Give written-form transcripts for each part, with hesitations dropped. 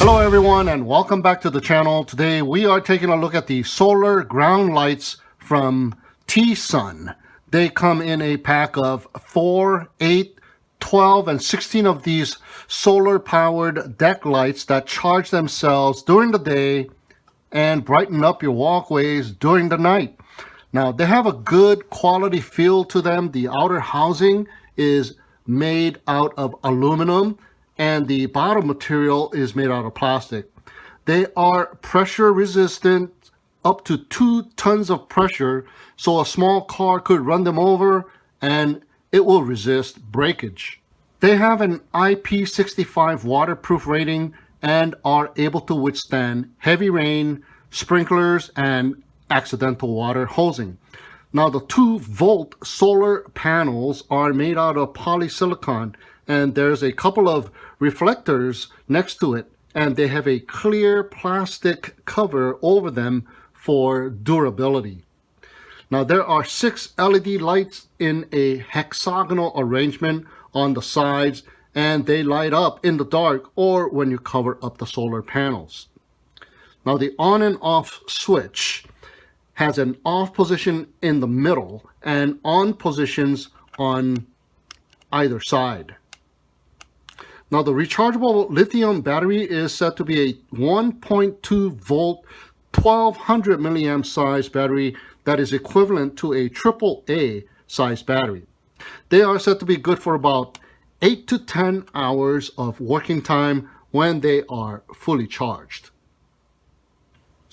Hello everyone and welcome back to the channel. Today we are taking a look at the solar ground lights from T-Sun. They come in a pack of 4, 8, 12 and 16 of these solar powered deck lights that charge themselves during the day and brighten up your walkways during the night. Now they have a good quality feel to them. The outer housing is made out of aluminum and the bottom material is made out of plastic. They are pressure resistant up to 2 tons of pressure, so a small car could run them over and it will resist breakage. They have an IP65 waterproof rating and are able to withstand heavy rain, sprinklers, and accidental water hosing. Now the 2-volt solar panels are made out of polysilicon, and there's a couple of reflectors next to it, and they have a clear plastic cover over them for durability. Now there are 6 LED lights in a hexagonal arrangement on the sides, and they light up in the dark or when you cover up the solar panels. Now the on and off switch has an off position in the middle and on positions on either side. Now the rechargeable lithium battery is said to be a 1.2 volt 1200 milliamp size battery that is equivalent to a AAA size battery. They are said to be good for about 8 to 10 hours of working time when they are fully charged.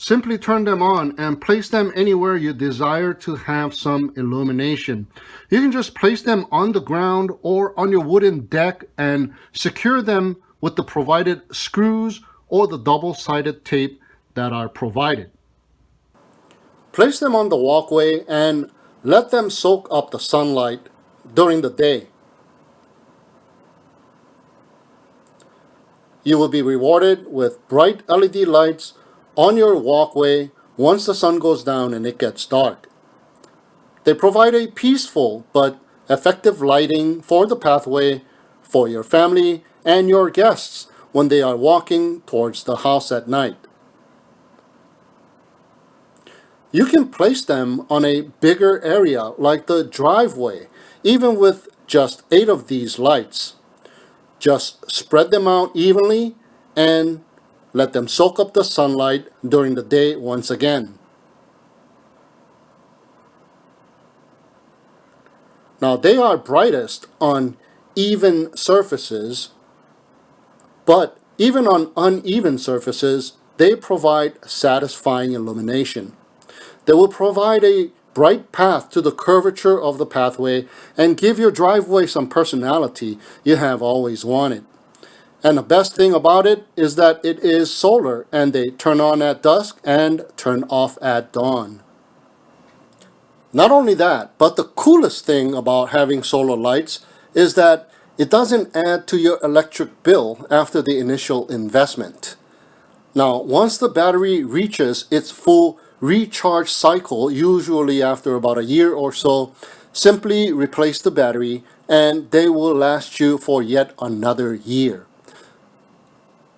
Simply turn them on and place them anywhere you desire to have some illumination. You can just place them on the ground or on your wooden deck and secure them with the provided screws or the double-sided tape that are provided. Place them on the walkway and let them soak up the sunlight during the day. You will be rewarded with bright LED lights on your walkway once the sun goes down and it gets dark. They provide a peaceful but effective lighting for the pathway for your family and your guests when they are walking towards the house at night. You can place them on a bigger area like the driveway, even with just 8 of these lights. Just spread them out evenly and let them soak up the sunlight during the day once again. Now they are brightest on even surfaces, but even on uneven surfaces, they provide satisfying illumination. They will provide a bright path to the curvature of the pathway and give your driveway some personality you have always wanted. And the best thing about it is that it is solar and they turn on at dusk and turn off at dawn. Not only that, but the coolest thing about having solar lights is that it doesn't add to your electric bill after the initial investment. Now, once the battery reaches its full recharge cycle, usually after about a year or so, simply replace the battery and they will last you for yet another year.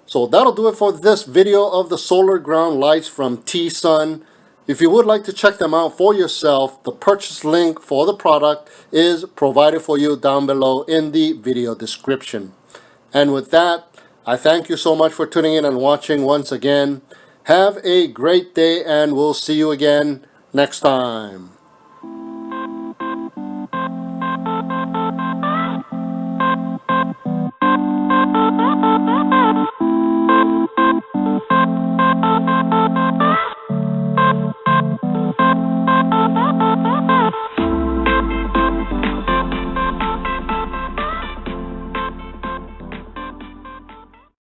So that'll do it for this video of the solar ground lights from T-Sun. If you would like to check them out for yourself, the purchase link for the product is provided for you down below in the video description. And with that, I thank you so much for tuning in and watching once again. Have a great day, and we'll see you again next time.